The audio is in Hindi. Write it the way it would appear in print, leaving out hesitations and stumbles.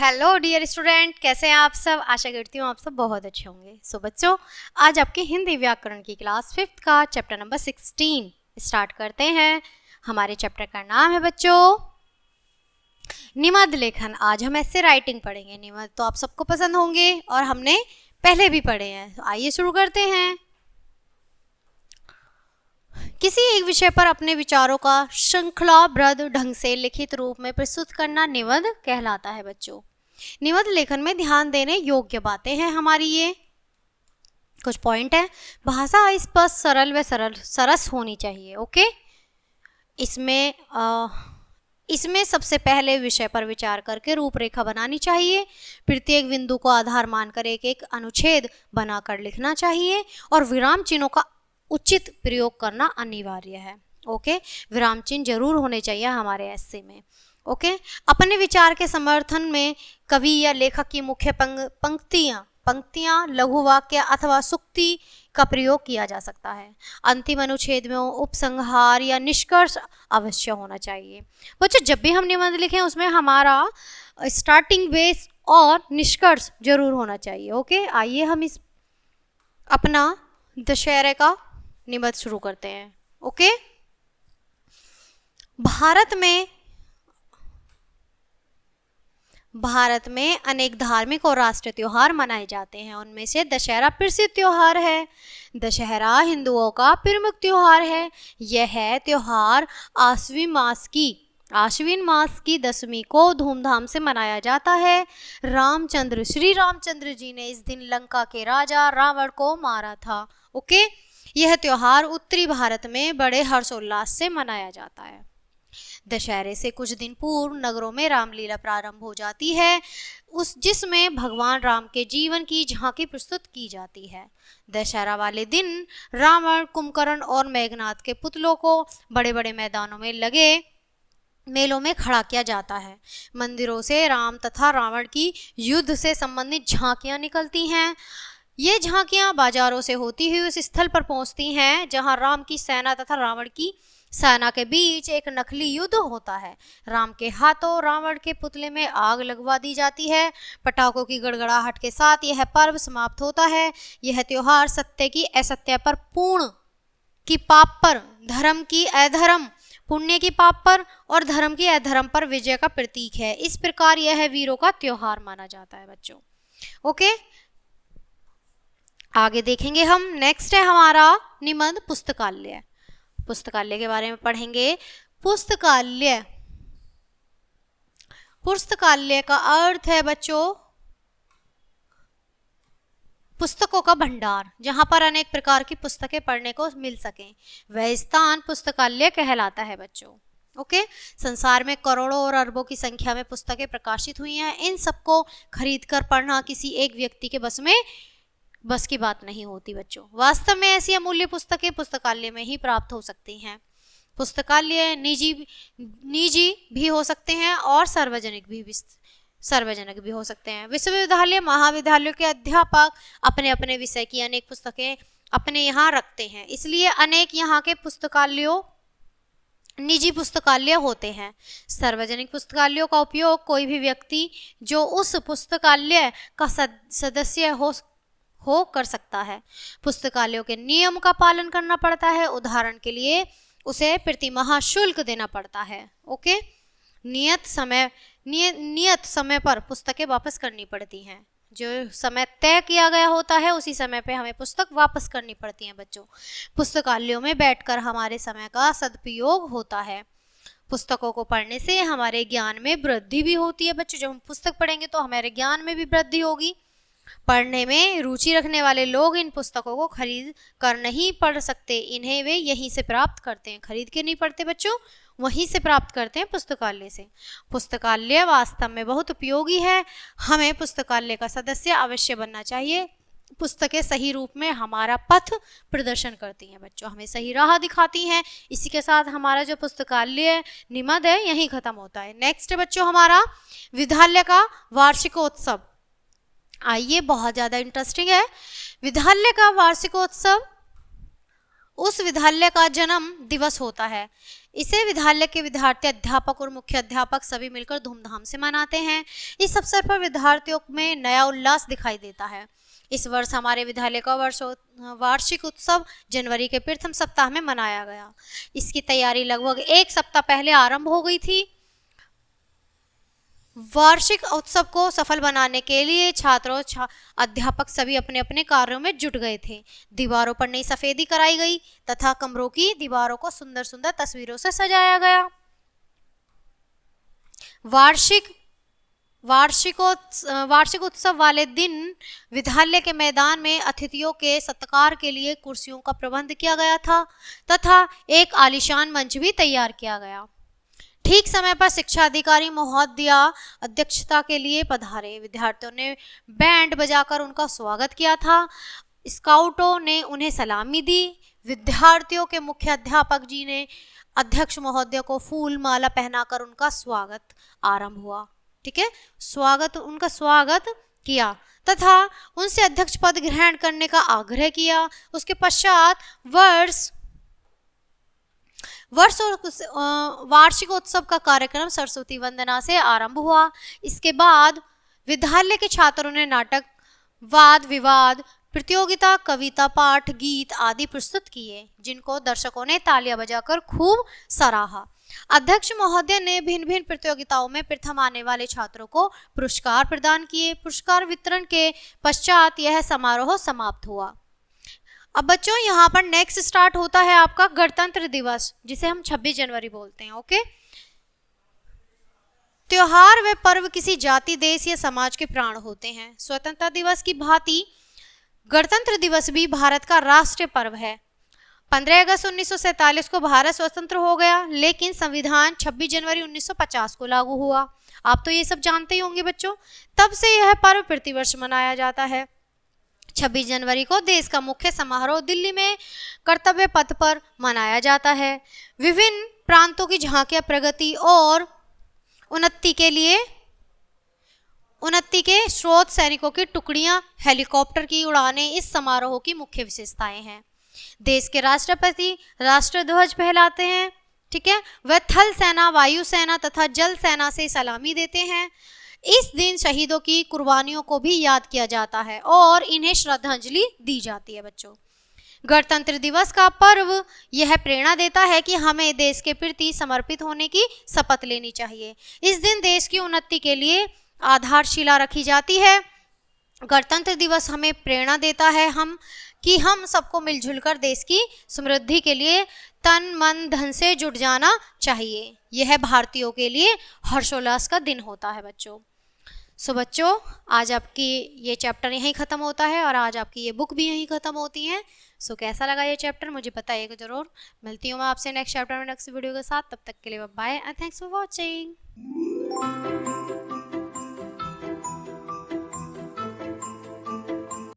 हेलो डियर स्टूडेंट, कैसे हैं आप सब। आशा करती हूँ आप सब बहुत अच्छे होंगे। सो बच्चों, आज आपके हिंदी व्याकरण की क्लास 5th का चैप्टर नंबर 16 स्टार्ट करते हैं। हमारे चैप्टर का नाम है बच्चों निबंध लेखन। आज हम ऐसे राइटिंग पढ़ेंगे। निबंध तो आप सबको पसंद होंगे और हमने पहले भी पढ़े हैं। तो आइए शुरू करते हैं। किसी एक विषय पर अपने विचारों का श्रृंखलाबद्ध ढंग से लिखित रूप में प्रस्तुत करना निबंध कहलाता है बच्चों। निबंध लेखन में ध्यान देने योग्य बातें हैं हमारी ये कुछ पॉइंट है। भाषा स्पष्ट, सरल व सरस होनी चाहिए। ओके, इसमें सबसे पहले विषय पर विचार करके रूपरेखा बनानी चाहिए। प्रत्येक बिंदु को आधार मानकर एक एक अनुच्छेद बनाकर लिखना चाहिए और विराम चिन्हों का उचित प्रयोग करना अनिवार्य है। ओके, विराम चिन्ह जरूर होने चाहिए हमारे एस्से में। ओके, अपने विचार के समर्थन में कवि या लेखक की मुख्य पंक्तियां, लघु वाक्य अथवा सूक्ति का प्रयोग किया जा सकता है। अंतिम अनुच्छेद में उपसंहार या निष्कर्ष अवश्य होना चाहिए। बच्चों, जब भी हम निबंध लिखें उसमें हमारा स्टार्टिंग बेस और निष्कर्ष जरूर होना चाहिए। ओके, आइए हम इस अपना दशहरे का निबंध शुरू करते हैं। ओके, भारत में अनेक धार्मिक और राष्ट्रीय त्योहार मनाए जाते हैं। उनमें से दशहरा प्रसिद्ध त्योहार है। दशहरा हिंदुओं का प्रमुख त्योहार है। यह त्योहार आश्विन मास की दशमी को धूमधाम से मनाया जाता है। श्री रामचंद्र जी ने इस दिन लंका के राजा रावण को मारा था। ओके, यह त्योहार उत्तरी भारत में बड़े हर्षोल्लास से मनाया जाता है। दशहरे से कुछ दिन पूर्व नगरों में रामलीला प्रारंभ हो जाती है, जिसमें भगवान राम के जीवन की झांकी प्रस्तुत की जाती है। दशहरा वाले दिन रावण, कुंभकर्ण और मेघनाथ के पुतलों को बड़े बड़े मैदानों में लगे मेलों में खड़ा किया जाता है। मंदिरों से राम तथा रावण की युद्ध से संबंधित झांकियां निकलती हैं। ये झांकियां बाजारों से होती हुई उस स्थल पर पहुंचती हैं जहां राम की सेना तथा रावण की सेना के बीच एक नकली युद्ध होता है। राम के हाथों रावण के पुतले में आग लगवा दी जाती है। पटाखों की गड़गड़ाहट के साथ यह पर्व समाप्त होता है। यह त्योहार सत्य की असत्य पर, पुण्य की पाप पर, धर्म की अधर्म, पुण्य की पाप पर और धर्म की अधर्म पर विजय का प्रतीक है। इस प्रकार यह वीरों का त्योहार माना जाता है बच्चों। ओके, आगे देखेंगे हम। नेक्स्ट है हमारा निबंध पुस्तकालय। पुस्तकालय के बारे में पढ़ेंगे। पुस्तकालय का अर्थ है बच्चों पुस्तकों का भंडार, जहां पर अनेक प्रकार की पुस्तकें पढ़ने को मिल सकें, वह स्थान पुस्तकालय कहलाता है बच्चों। ओके, संसार में करोड़ों और अरबों की संख्या में पुस्तकें प्रकाशित हुई हैं। इन सबको खरीदकर पढ़ना किसी एक व्यक्ति के बस की बात नहीं होती बच्चों। वास्तव में ऐसी अमूल्य पुस्तकें पुस्तकालय में ही प्राप्त हो सकती हैं। पुस्तकालय निजी भी हो सकते हैं और सार्वजनिक भी हो सकते हैं। विश्वविद्यालय, महाविद्यालयों के अध्यापक अपने अपने विषय की अनेक पुस्तकें अपने यहाँ रखते हैं, इसलिए अनेक यहाँ के पुस्तकालयों निजी पुस्तकालय होते हैं। सार्वजनिक पुस्तकालयों का उपयोग कोई भी व्यक्ति जो उस पुस्तकालय का सदस्य हो कर सकता है। पुस्तकालयों के नियम का पालन करना पड़ता है। उदाहरण के लिए उसे प्रतिमाह शुल्क देना पड़ता है। ओके, नियत समय पर पुस्तकें वापस करनी पड़ती हैं। जो समय तय किया गया होता है उसी समय पे हमें पुस्तक वापस करनी पड़ती है बच्चों। पुस्तकालयों में बैठकर हमारे समय का सदुपयोग होता है। पुस्तकों को पढ़ने से हमारे ज्ञान में वृद्धि भी होती है बच्चों। जब हम पुस्तक पढ़ेंगे तो हमारे ज्ञान में भी वृद्धि होगी। पढ़ने में रुचि रखने वाले लोग इन पुस्तकों को खरीद कर नहीं पढ़ सकते, इन्हें वे यहीं से प्राप्त करते हैं। खरीद के नहीं पढ़ते बच्चों, वहीं से प्राप्त करते हैं पुस्तकालय से। पुस्तकालय वास्तव में बहुत उपयोगी है। हमें पुस्तकालय का सदस्य अवश्य बनना चाहिए। पुस्तकें सही रूप में हमारा पथ प्रदर्शन करती हैं बच्चों, हमें सही राह दिखाती हैं। इसी के साथ हमारा जो पुस्तकालय निबंध है यहीं खत्म होता है। नेक्स्ट बच्चों हमारा विद्यालय का वार्षिकोत्सव। आइए, बहुत ज़्यादा इंटरेस्टिंग है। विद्यालय का वार्षिकोत्सव उस विद्यालय का जन्म दिवस होता है। इसे विद्यालय के विद्यार्थी, अध्यापक और मुख्य अध्यापक सभी मिलकर धूमधाम से मनाते हैं। इस अवसर पर विद्यार्थियों में नया उल्लास दिखाई देता है। इस वर्ष हमारे विद्यालय का वार्षिक उत्सव जनवरी के प्रथम सप्ताह में मनाया गया। इसकी तैयारी लगभग एक सप्ताह पहले आरंभ हो गई थी। वार्षिक उत्सव को सफल बनाने के लिए छात्रों अध्यापक सभी अपने अपने कार्यों में जुट गए थे। दीवारों पर नई सफेदी कराई गई तथा कमरों की दीवारों को सुंदर सुंदर तस्वीरों से सजाया गया। वार्षिक उत्सव वाले दिन विद्यालय के मैदान में अतिथियों के सत्कार के लिए कुर्सियों का प्रबंध किया गया था तथा एक आलीशान मंच भी तैयार किया गया। ठीक समय पर शिक्षा अधिकारी महोदया अध्यक्षता के लिए पधारे। विद्यार्थियों ने बैंड बजाकर उनका स्वागत किया था। स्काउटों ने उन्हें सलामी दी। विद्यार्थियों के मुख्य अध्यापक जी ने अध्यक्ष महोदय को फूल माला पहनाकर उनका स्वागत आरंभ हुआ। ठीक है, उनका स्वागत किया तथा उनसे अध्यक्ष पद ग्रहण करने का आग्रह किया। उसके पश्चात वार्षिक उत्सव का कार्यक्रम सरस्वती वंदना से आरंभ हुआ। इसके बाद विद्यालय के छात्रों ने नाटक, वाद विवाद प्रतियोगिता, कविता पाठ, गीत आदि प्रस्तुत किए, जिनको दर्शकों ने तालियां बजाकर खूब सराहा। अध्यक्ष महोदय ने भिन्न भिन्न प्रतियोगिताओं में प्रथम आने वाले छात्रों को पुरस्कार प्रदान किए। पुरस्कार वितरण के पश्चात यह समारोह समाप्त हुआ। अब बच्चों यहाँ पर नेक्स्ट स्टार्ट होता है आपका गणतंत्र दिवस, जिसे हम 26 जनवरी बोलते हैं। ओके, त्योहार व पर्व किसी जाति, देश या समाज के प्राण होते हैं। स्वतंत्रता दिवस की भांति गणतंत्र दिवस भी भारत का राष्ट्रीय पर्व है। 15 अगस्त 1947 को भारत स्वतंत्र हो गया, लेकिन संविधान 26 जनवरी 1950 को लागू हुआ। आप तो ये सब जानते ही होंगे बच्चों। तब से यह पर्व प्रतिवर्ष मनाया जाता है। 26 जनवरी को देश का मुख्य समारोह दिल्ली में कर्तव्य पथ पर मनाया जाता है। विभिन्न प्रांतों की झांकियां, प्रगति और उन्नति के स्रोत, सैनिकों की टुकड़ियां, हेलीकॉप्टर की उड़ानें इस समारोह की मुख्य विशेषताएं हैं। देश के राष्ट्रपति राष्ट्रध्वज फहराते हैं। ठीक है, वह थल सेना, वायु सेना तथा जल सेना से सलामी देते हैं। इस दिन शहीदों की कुर्बानियों को भी याद किया जाता है और इन्हें श्रद्धांजलि दी जाती है। बच्चों, गणतंत्र दिवस का पर्व यह प्रेरणा देता है कि हमें देश के प्रति समर्पित होने की शपथ लेनी चाहिए। इस दिन देश की उन्नति के लिए आधारशिला रखी जाती है। गणतंत्र दिवस हमें प्रेरणा देता है हम सबको मिलजुल कर देश की समृद्धि के लिए तन मन धन से जुट जाना चाहिए। यह भारतीयों के लिए हर्षोल्लास का दिन होता है बच्चों। सो बच्चों, आज आपकी ये चैप्टर यहीं ख़त्म होता है और आज आपकी ये बुक भी यहीं ख़त्म होती है। सो कैसा लगा ये चैप्टर मुझे बताइएगा ज़रूर। मिलती हूँ मैं आपसे नेक्स्ट चैप्टर में नेक्स्ट वीडियो के साथ। तब तक के लिए bye and thanks for watching.